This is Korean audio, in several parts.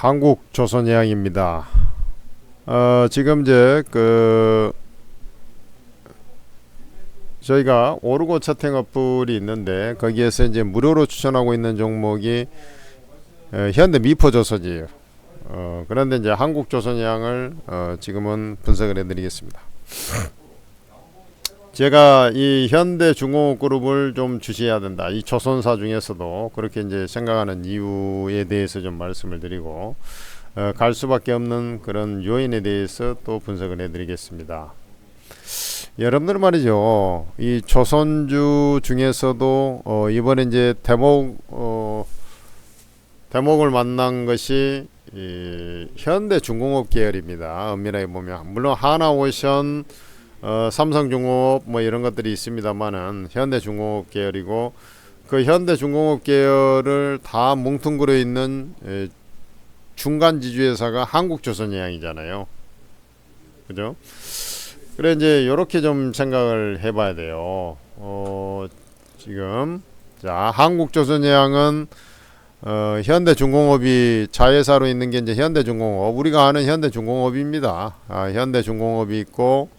한국조선해양입니다. 지금 이제 저희가 오르고 채팅 어플이 있는데 거기에서 이제 무료로 추천하고 있는 종목이 현대 미포조선이에요. 그런데 이제 한국조선해양을 지금은 분석을 해드리겠습니다. 제가 이 현대중공업그룹을 좀 주시해야 된다. 이 조선사 중에서도 그렇게 이제 생각하는 이유에 대해서 좀 말씀을 드리고 갈 수밖에 없는 그런 요인에 대해서 또 분석을 해드리겠습니다. 여러분들 말이죠. 이 조선주 중에서도 이번에 이제 대목을 만난 것이 이 현대중공업 계열입니다. 엄밀하게 보면 물론 하나오션 삼성중공업 뭐 이런 것들이 있습니다만은 현대중공업 계열이고 그 현대중공업 계열을 다 뭉뚱그려 있는 중간 지주회사가 한국조선해양이잖아요. 그죠? 그래 이제 요렇게 좀 생각을 해봐야 돼요. 지금 자 한국조선해양은 현대중공업이 자회사로 있는 게 이제 현대중공업 우리가 아는 현대중공업입니다. 현대중공업이 있고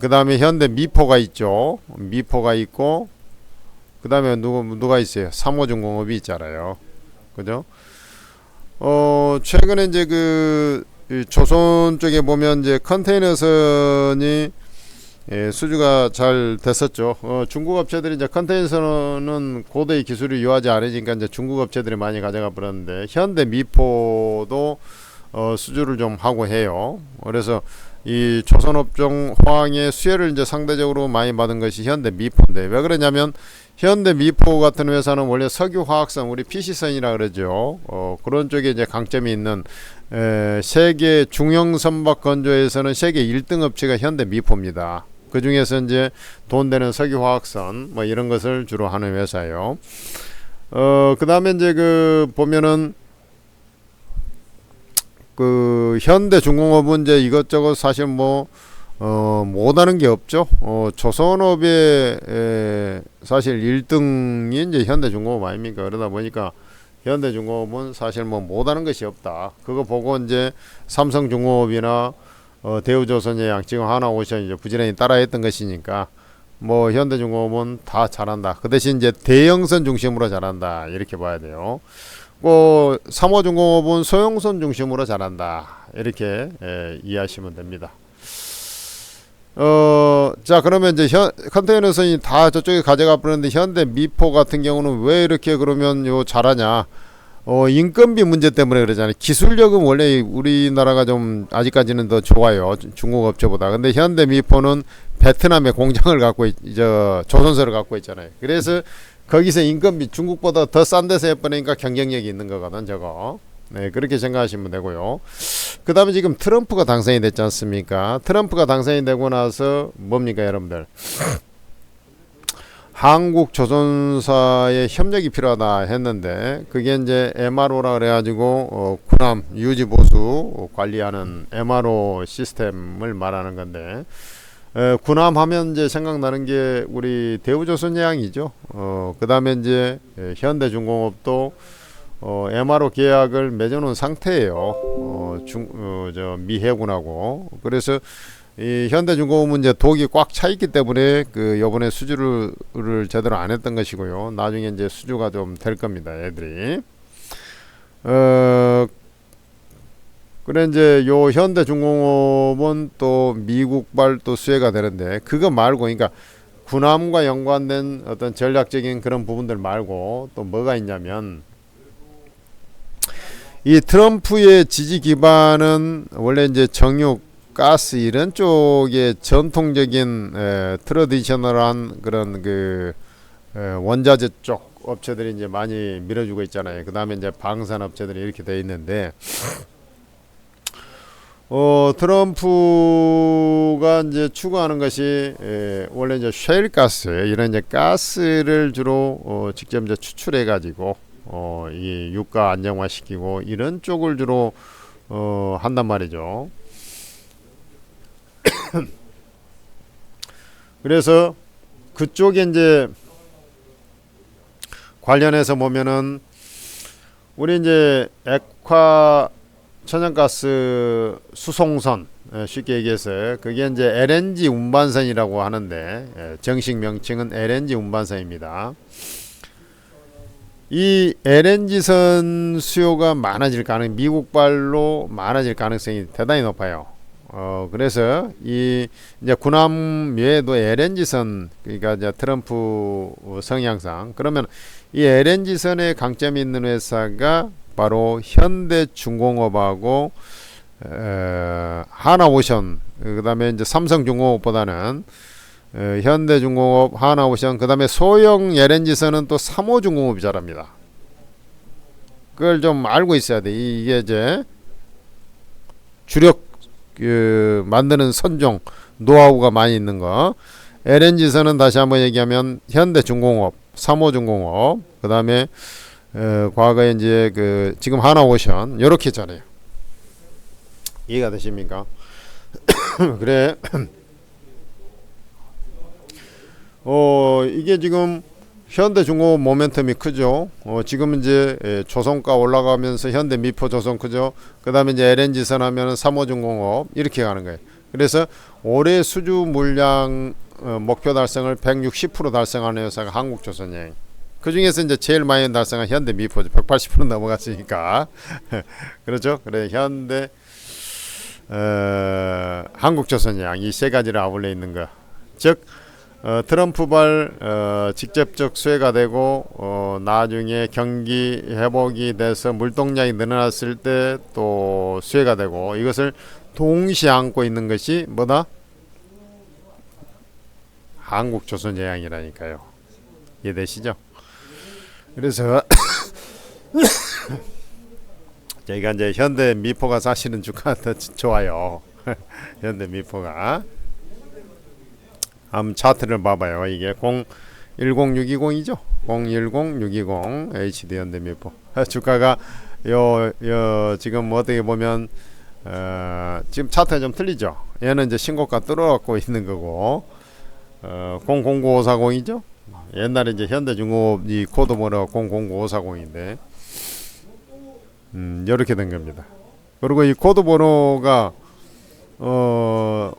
그 다음에 현대미포가 있죠. 미포가 있고 그 다음에 누가 있어요? 삼호중공업이 있잖아요. 그죠? 최근에 이제 조선 쪽에 보면 이제 컨테이너선이 수주가 잘 됐었죠. 중국 업체들이 이제 컨테이너선은 고도의 기술을 요하지 않으니까 이제 중국 업체들이 많이 가져가 버렸는데 현대미포도 수주를 좀 하고 해요. 그래서 이 조선업종 호황의 수혜를 이제 상대적으로 많이 받은 것이 현대미포인데 왜 그러냐면 현대미포 같은 회사는 원래 석유화학선 우리 PC선이라 그러죠. 그런 쪽에 이제 강점이 있는 세계 중형선박 건조에서는 세계 1등 업체가 현대미포입니다. 그 중에서 이제 돈 되는 석유화학선 뭐 이런 것을 주로 하는 회사예요. 그 다음에 이제 보면은 현대중공업은 이제 이것저것 사실 못하는 게 없죠. 조선업의 사실 1등이 이제 현대중공업 아닙니까? 그러다 보니까 현대중공업은 사실 못하는 것이 없다. 그거 보고 이제 삼성중공업이나 대우조선해양 지금 하나오션 이제 부지런히 따라했던 것이니까 현대중공업은 다 잘한다. 그 대신 이제 대형선 중심으로 잘한다. 이렇게 봐야 돼요. 삼호중공업은 소형선 중심으로 잘한다. 이렇게 이해하시면 됩니다. 자 그러면 이제 컨테이너선이 다 저쪽에 가져가 버렸는데 현대미포 같은 경우는 왜 이렇게 그러면 잘하냐? 인건비 문제 때문에 그러잖아요. 기술력은 원래 우리나라가 좀 아직까지는 더 좋아요. 중국 업체보다. 근데 현대미포는 베트남에 공장을 갖고 조선소를 갖고 있잖아요. 그래서 거기서 인건비 중국보다 더 싼 데서 해버리니까 경쟁력이 있는 거거든 저거. 네 그렇게 생각하시면 되고요. 그 다음에 지금 트럼프가 당선이 됐지 않습니까? 트럼프가 당선이 되고 나서 뭡니까 여러분들? 한국 조선사의 협력이 필요하다 했는데 그게 이제 MRO라 그래가지고 군함 유지 보수 관리하는 MRO 시스템을 말하는 건데 군함 하면 이제 생각나는 게 우리 대우조선해양이죠. 그 다음에 이제 현대중공업도 MRO 계약을 맺어놓은 상태예요. 미 해군하고. 그래서 이 현대중공업은 이제 독이 꽉 차 있기 때문에 요번에 수주를 제대로 안 했던 것이고요. 나중에 이제 수주가 좀 될 겁니다. 애들이. 그래 이제 요 현대중공업은 또 미국발 또 수혜가 되는데 그거 말고 그러니까 군함과 연관된 어떤 전략적인 그런 부분들 말고 또 뭐가 있냐면 이 트럼프의 지지 기반은 원래 이제 정유, 가스 이런 쪽에 전통적인 트래디셔널한 그런 원자재 쪽 업체들이 이제 많이 밀어주고 있잖아요. 그 다음에 이제 방산 업체들이 이렇게 돼 있는데 트럼프가 이제 추구하는 것이 원래 이제 셰일 가스 이런 이제 가스를 주로 직접 이제 추출해 가지고 이 유가 안정화 시키고 이런 쪽을 주로 한단 말이죠. 그래서 그쪽에 이제 관련해서 보면은 우리 이제 液化 천연가스 수송선, 쉽게 얘기해서 그게 이제 LNG 운반선이라고 하는데, 정식 명칭은 LNG 운반선입니다. 이 LNG선 수요가 미국발로 많아질 가능성이 대단히 높아요. 그래서 이 이제 군함 외에도 LNG선, 그러니까 이제 트럼프 성향상, 그러면 이 LNG선에 강점이 있는 회사가 바로 현대중공업하고 하나오션, 그다음에 이제 삼성중공업보다는 현대중공업, 하나오션, 그다음에 소형 LNG선은 또 삼호중공업이 잘합니다. 그걸 좀 알고 있어야 돼. 이게 이제 주력 만드는 선종 노하우가 많이 있는 거. LNG선은 다시 한번 얘기하면 현대중공업, 삼호중공업, 그다음에 과거에 이제 지금 하나오션 이렇게 잘해요. 이해가 되십니까? 그래. 이게 지금 현대중공업 모멘텀이 크죠. 지금 이제 조선가 올라가면서 현대미포 조선 크죠. 그 다음에 이제 LNG선 하면 삼호중공업 이렇게 가는 거예요. 그래서 올해 수주 물량 목표 달성을 160% 달성하는 회사가 한국조선여행. 그 중에서 이제 제일 많이 달성한 현대미포죠. 180% 넘어갔으니까. 그렇죠. 그래, 현대, 한국조선여행 이 세 가지를 아울러 있는 거. 즉, 트럼프발 직접적 수혜가 되고 나중에 경기 회복이 돼서 물동량이 늘어났을 때 또 수혜가 되고, 이것을 동시에 안고 있는 것이 뭐다? 한국조선여행이라니까요. 이해되시죠? 그래서 저희가 이제 현대미포가 사실은 주가가 더 좋아요. 현대미포가 한번 차트를 봐봐요. 이게 010620이죠. 010620 HD 현대미포 주가가 지금 어떻게 보면 지금 차트가 좀 틀리죠. 얘는 이제 신고가 뚫어갖고 있는 거고, 009540이죠. 옛날에 이제 현대중공업 이 코드 번호가 009540인데 이렇게 된 겁니다. 그리고 이 코드 번호가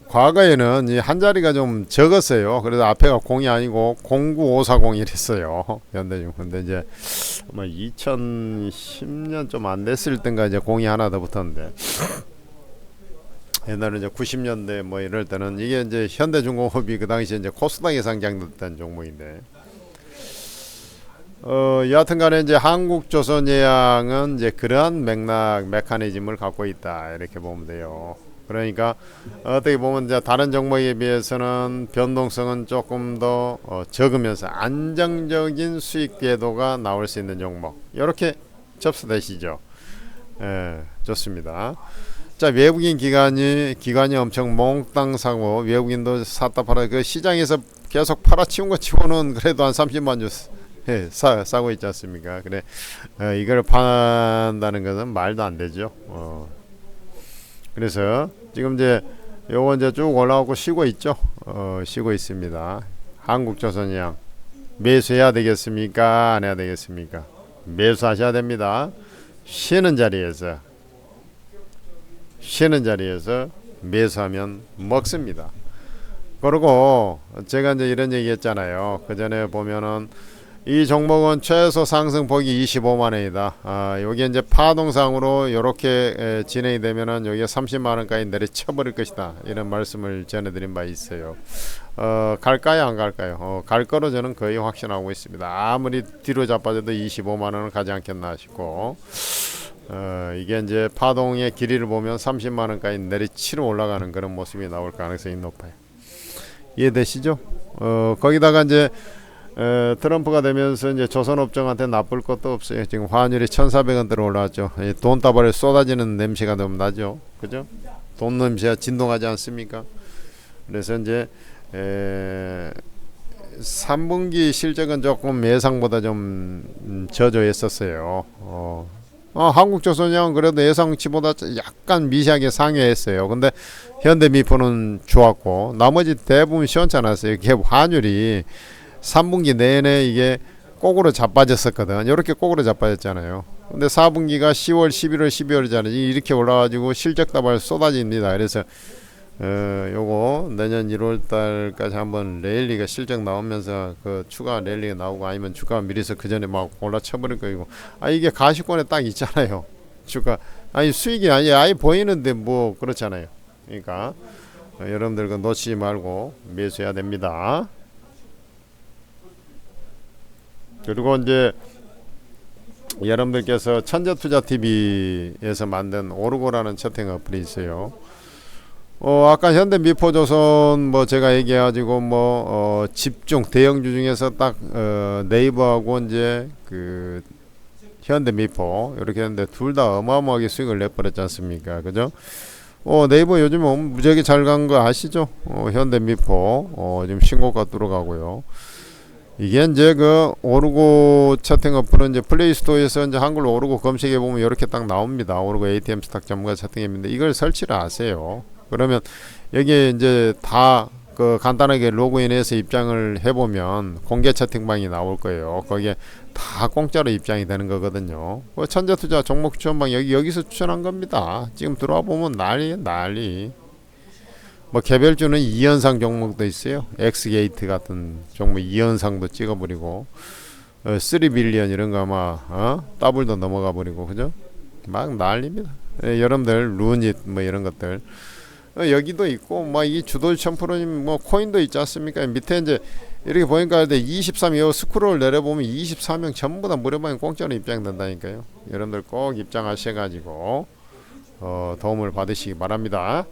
과거에는 이 한 자리가 좀 적었어요. 그래서 앞에가 0이 아니고 09540이랬어요. 현대중. 근데 이제 2010년 좀 안 됐을 땐가 이제 0이 하나 더 붙었는데, 옛날에 이제 90년대 뭐 이럴 때는 이게 이제 현대중공업이 그 당시에 이제 코스닥에 상장됐던 종목인데, 여하튼간에 이제 한국조선예양은 이제 그러한 맥락 메커니즘을 갖고 있다, 이렇게 보면 돼요. 그러니까 어떻게 보면 이제 다른 종목에 비해서는 변동성은 조금 더 적으면서 안정적인 수익 궤도가 나올 수 있는 종목, 이렇게 접수되시죠. 좋습니다. 자, 외국인 기관이 엄청 몽땅 사고, 외국인도 샀다 팔아, 그 시장에서 계속 팔아치운 거 치고는 그래도 한 30만 주 사고 있지 않습니까? 그래, 이걸 판다는 것은 말도 안 되죠. 그래서 지금 이제 요거 이제 쭉 올라오고 쉬고 있죠. 쉬고 있습니다. 한국조선양 매수해야 되겠습니까? 안 해야 되겠습니까? 매수하셔야 됩니다. 쉬는 자리에서 매수하면 먹습니다. 그리고 제가 이제 이런 얘기 했잖아요. 그 전에 보면은 이 종목은 최소 상승폭이 25만원이다. 여기 이제 파동상으로 이렇게 진행이 되면은 여기에 30만원까지 내려쳐버릴 것이다, 이런 말씀을 전해드린 바 있어요. 갈까요, 안 갈까요? 갈 거로 저는 거의 확신하고 있습니다. 아무리 뒤로 자빠져도 25만원은 가지 않겠나 싶고, 이게 이제 파동의 길이를 보면 30만원까지 내리치러 올라가는 그런 모습이 나올 가능성이 높아요. 이해되시죠? 거기다가 이제 트럼프가 되면서 이제 조선업종한테 나쁠 것도 없어요. 지금 환율이 1,400원대로 올라왔죠. 돈다발에 쏟아지는 냄새가 너무 나죠. 그죠? 돈 냄새가 진동하지 않습니까? 그래서 이제 3분기 실적은 조금 예상보다 좀 저조했었어요. 한국조선양은 그래도 예상치보다 약간 미세하게 상회했어요. 근데 현대미포는 좋았고 나머지 대부분 시원찮았어요. 이게 환율이 3분기 내내 이게 꼭으로 자빠졌었거든. 이렇게 꼭으로 자빠졌잖아요. 근데 4분기가 10월, 11월, 12월이잖아요. 이렇게 올라가지고 실적 다발 쏟아집니다. 그래서 요거 내년 1월 달까지 한번 랠리가 실적 나오면서 그 추가 랠리가 나오고 아니면 주가 미리서 그 전에 막 올라쳐버릴 거이고. 이게 가시권에 딱 있잖아요. 주가 아니 수익이 아예 보이는데 뭐 그렇잖아요. 그러니까 여러분들 그 놓치지 말고 매수해야 됩니다. 그리고 이제 여러분들께서 천재투자TV에서 만든 오르고라는 채팅 어플이 있어요. 아까 현대미포조선 뭐 제가 얘기해가지고 뭐 집중 대형주 중에서 딱 네이버하고 이제 그 현대미포 이렇게 했는데 둘 다 어마어마하게 수익을 내버렸지 않습니까? 그죠? 네이버 요즘 무지하게 잘 간 거 아시죠? 현대미포 지금 신고가 들어가고요. 이게 이제 그 오르고 채팅 어플은 이제 플레이스토어에서 이제 한글로 오르고 검색해 보면 이렇게 딱 나옵니다. 오르고 ATM 스탁 전문가 채팅입니다. 이걸 설치를 하세요. 그러면 여기 이제 다 그 간단하게 로그인해서 입장을 해보면 공개 채팅방이 나올 거예요. 거기에 다 공짜로 입장이 되는 거거든요. 천재투자 종목 추천방 여기서 추천한 겁니다. 지금 들어와 보면 난리. 뭐 개별주는 2연상 종목도 있어요. 엑스게이트 같은 종목 2연상도 찍어버리고 3빌리언 이런 거 아마 더블도 넘어가 버리고 그죠? 막 난립니다. 여러분들 루닛 뭐 이런 것들 여기도 있고 뭐 이 주도 1000%님 뭐 코인도 있지 않습니까? 밑에 이제 이렇게 보니까 23요 스크롤 내려보면 24명 전부 다 무료방에 공짜로 입장된다니까요. 여러분들 꼭 입장하셔가지고 도움을 받으시기 바랍니다.